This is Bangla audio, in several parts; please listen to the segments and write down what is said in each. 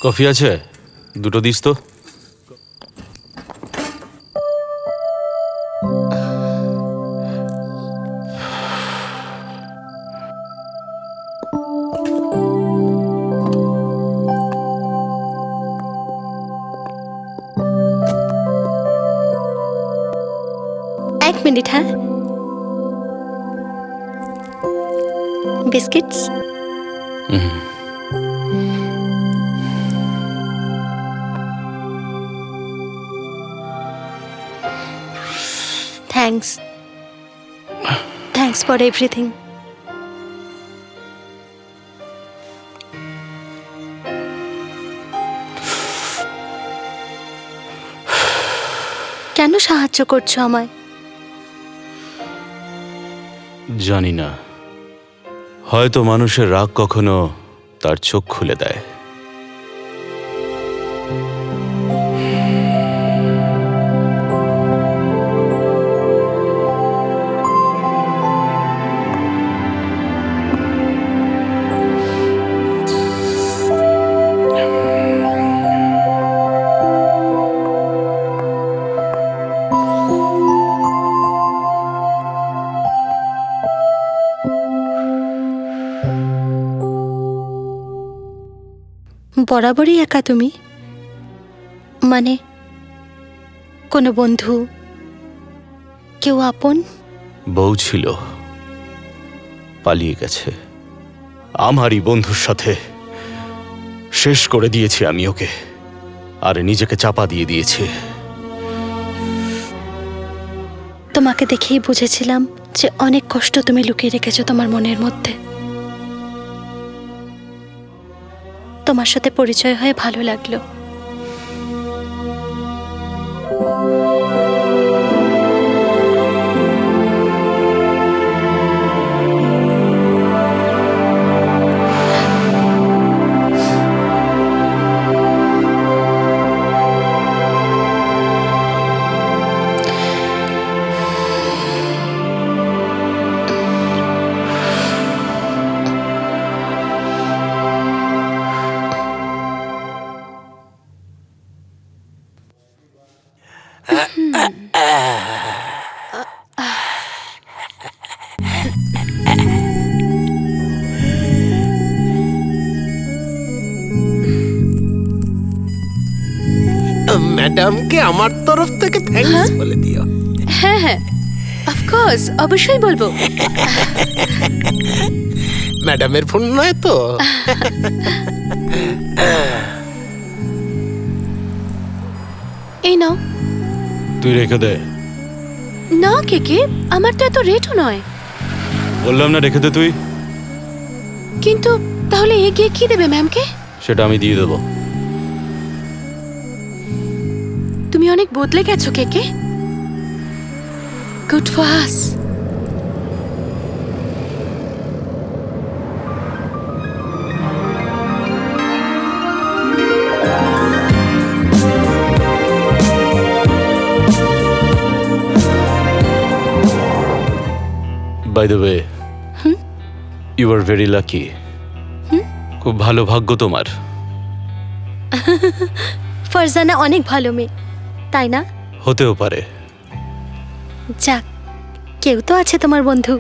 কফি আছে? দুটো দিস তো। এক মিনিট, হ্যাঁ। বিস্কিটস। Thanks for everything. কেন সাহায্য করছো আমায়? জানি না, হয়তো মানুষের রাগ কখনো তার চোখ খুলে দেয়। বরাবরই একা তুমি? মানে কোনো বন্ধু, কেউ আপন? বউ ছিল, পালিয়ে গেছে আমারই বন্ধুর সাথে। শেষ করে দিয়েছি আমি ওকে, আর নিজেকে চাপা দিয়ে দিয়েছি। তোমাকে দেখেই বুঝেছিলাম যে অনেক কষ্ট তুমি লুকিয়ে রেখেছো তোমার মনের মধ্যে। তোমার সাথে পরিচয় হয়ে ভালো লাগলো। ম্যাডামকে আমার তরফ থেকে থ্যাঙ্কস বলে দিও। হ্যাঁ হ্যাঁ, অফকোর্স, অবশ্যই বলবো। ম্যাডামের ফোন নয় তো? এই নাও। তুই রেখে দে। না কেকে, আমার তো এত রেটও নয়। বললাম না রেখে দে তুই। কিন্তু তাহলে এগিয়ে কি দেবে ম্যামকে? সেটা আমি দিয়ে দেবো। তুমি অনেক বদলে গেছো KK. Good for us. By the way, you are very lucky. খুব ভালো ভাগ্য তোমার। ফারজানা অনেক ভালো মেয়ে, তাই না? হতেও পারে। যাক, কেউ তো আছে তোমার বন্ধু।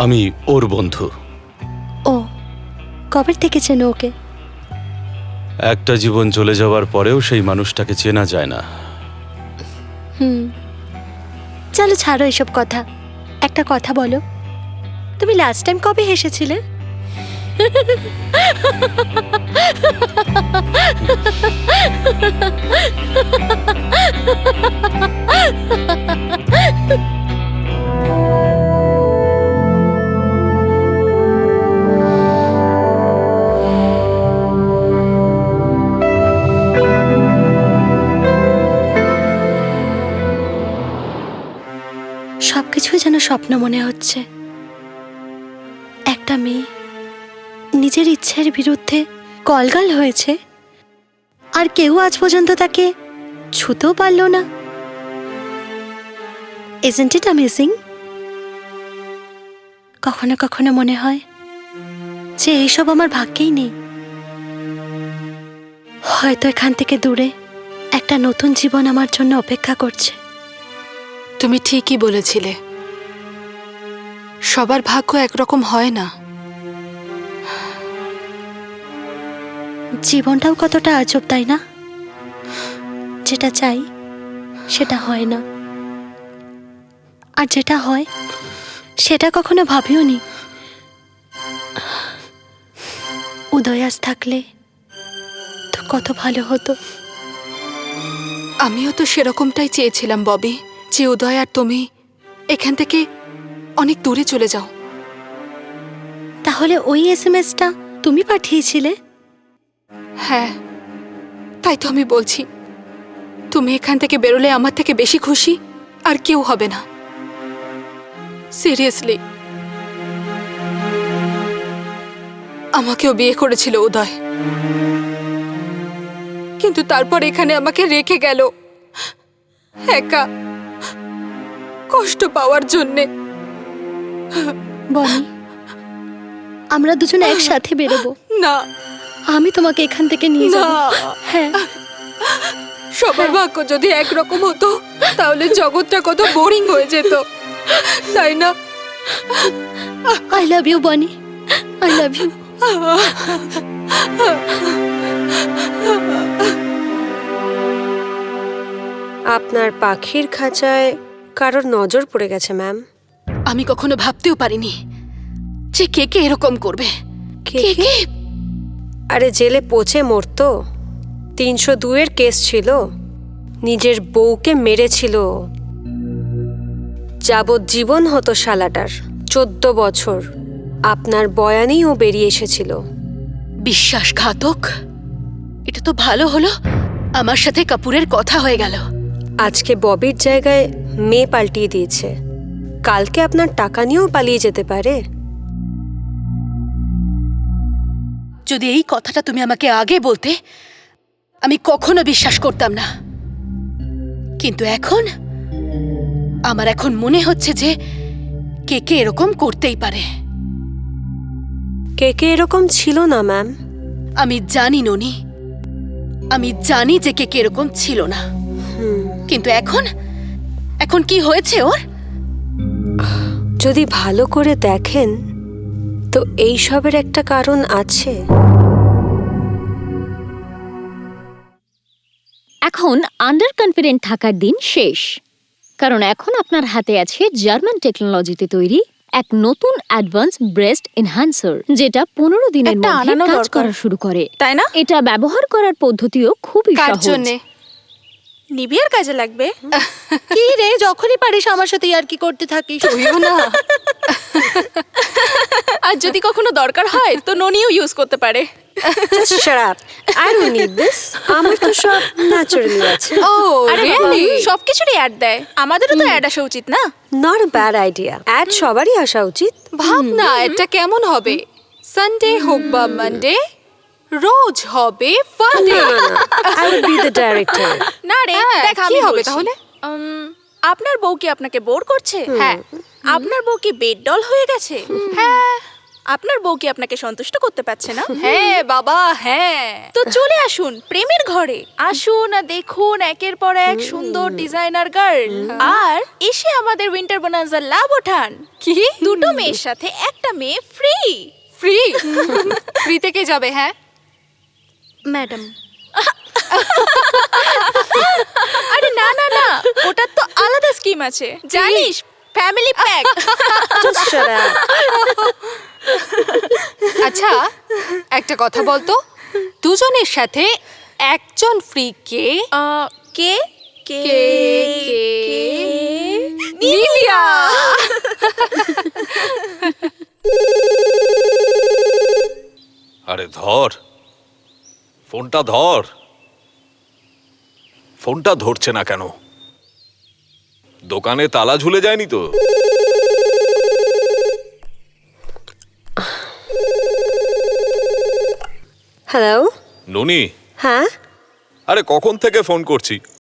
আমি ওর বন্ধু। ও, কবে থেকে চেনো ওকে? একটা জীবন চলে যাওয়ার পরেও সেই মানুষটাকে চেনা যায় না। চলো ছাড়ো এসব কথা। একটা কথা বলো, তুমি লাস্ট টাইম কবে হেসেছিলে? সবকিছু যেন স্বপ্ন মনে হচ্ছে। একটা মেয়ে নিজের ইচ্ছের বিরুদ্ধে কলগাল হয়েছে, আর কেউ আজ পর্যন্ত তাকে ছুতেও পারল না। Isn't it amazing? কখনো কখনো মনে হয় যে এইসব আমার ভাগ্যেই নেই। হয়তো এখান থেকে দূরে একটা নতুন জীবন আমার জন্য অপেক্ষা করছে। তুমি ঠিকই বলেছিলে, সবার ভাগ্য একরকম হয় না। জীবনটাও কতটা আজব, তাই না? যেটা চাই সেটা হয় না, আর যেটা হয় সেটা কখনো ভাবিও নি। উদয় আজ থাকলে তো কত ভালো হতো। আমিও তো সেরকমটাই চেয়েছিলাম ববি, যে উদয় আর তুমি এখান থেকে অনেক দূরে চলে যাও। তাহলে ওই এসএমএসটা তুমি পাঠিয়েছিলে? হ্যাঁ, তাই তো আমি বলছি, তুমি এখান থেকে বেরোলে আমার থেকে বেশি খুশি আর কেউ হবে না। সিরিয়াসলি, আমাকেও বিয়ে করেছিল উদয়, কিন্তু তারপর এখানে আমাকে রেখে গেল একা, কষ্ট পাওয়ার জন্যে। বনি, আমরা দুজন একসাথে বেরোবো। না, আমি তোমাকে এখান থেকে নিয়ে যাব। না। হ্যাঁ, সবার ভাগ্য যদি একরকম হতো তাহলে জগৎটা কত বোরিং হয়ে যেত, তাই না? আই লাভ ইউ বনি, আই লাভ ইউ। আপনার পাখির খাঁচায় কারোর নজর পড়ে গেছে ম্যাম। আমি কখনো ভাবতেও পারিনি যে কে কে এরকম করবে। কে কে? আরে জেলে পচে মরতো। 302-এর কেস ছিল, নিজের বউকে মেরেছিল। যাবজ্জীবন হতো শালাটার, 14 বছর। আপনার বয়ানেই ও বেরিয়ে এসেছিল। বিশ্বাসঘাতক! এটা তো ভালো হলো আমার সাথে কাপুরের কথা হয়ে গেল। আজকে ববির জায়গায় মেয়ে পাল্টিয়ে দিয়েছে, কালকে আপনার টাকা নিয়েও পালিয়ে যেতে পারে। যদি এই কথাটা তুমি আমাকে আগে বলতে, আমি কখনো বিশ্বাস করতাম না। কিন্তু এখন আমার মনে হচ্ছে যে কে কে এরকম করতেই পারে। কে কে এরকম ছিল না ম্যাম। আমি জানি ননি, আমি জানি যে কে কে এরকম ছিল না। কিন্তু এখন কি হয়েছে ওর? যদি ভালো করে দেখেন তো এই সবের একটা কারণ আছে। এখন আন্ডার কনফিডেন্ট থাকার দিন শেষ, কারণ এখন আপনার হাতে আছে জার্মান টেকনোলজিতে তৈরি এক নতুন অ্যাডভান্স ব্রেস্ট এনহ্যান্সার, যেটা 15 দিনের একটা মধ্যে আনানো কাজ দরকার। করা শুরু করে, তাই না? এটা ব্যবহার করার পদ্ধতিও খুবই কার সহজ। জন্যে? নিবিয়ার কাজে লাগবে। কি রে, যখনই পারিস আমার সাথে আর কি করতে থাকিস। তুইও না। আর যদি কখনো দরকার হয় তো ননিও ইউজ করতে পারে। Just shut up. I don't need this. আমার তো সব ন্যাচারালি আছে। ও রিয়েলি? সবকিছুরই অ্যাড দেয়, আমাদেরও তো অ্যাড আসা উচিত না? Not a bad idea. Ad সবারই আসা উচিত। ভাব না এটা কেমন হবে। সানডে হোক বা মানডে, রোজ হবে ফান্ডে। না, না, না. I would be the director. না রে, দেখ কি আমি হবে বলছি। তাহলে? আপনার বউ কি আপনাকে বোর করছে? হ্যাঁ। আপনার বউ কি বেড ডল হয়ে গেছে? হ্যাঁ। আপনার বউ কি আপনাকে সন্তুষ্ট করতে পারছে না? হ্যাঁ বাবা, হ্যাঁ। তো চলে আসুন প্রেমের ঘরে, আসুন আর দেখুন একের পর এক সুন্দর ডিজাইনার গার্ল, আর এসে আমাদের উইন্টার বোনান্সার লাভ ওঠান। কি? দুটো মেয়ের সাথে একটা মেয়ে ফ্রি। ফ্রি? ফ্রিতে কে যাবে? হ্যাঁ, ম্যাডাম, আরে না না না, ওটার তো আলাদা স্কিম আছে জানিস, family pack. Just shut up. আচ্ছা একটা কথা বলতো, দুজনের সাথে একজন ফ্রি কে? কে কে কে কে? নিবিয়া। আরে ধর ফোনটা, ধর ফোনটা। ধরছে না কেন? দোকানে তালা ঝুলে যায়নি তো? হ্যালো। ননি, হ্যাঁ, আরে কখন থেকে ফোন করছি,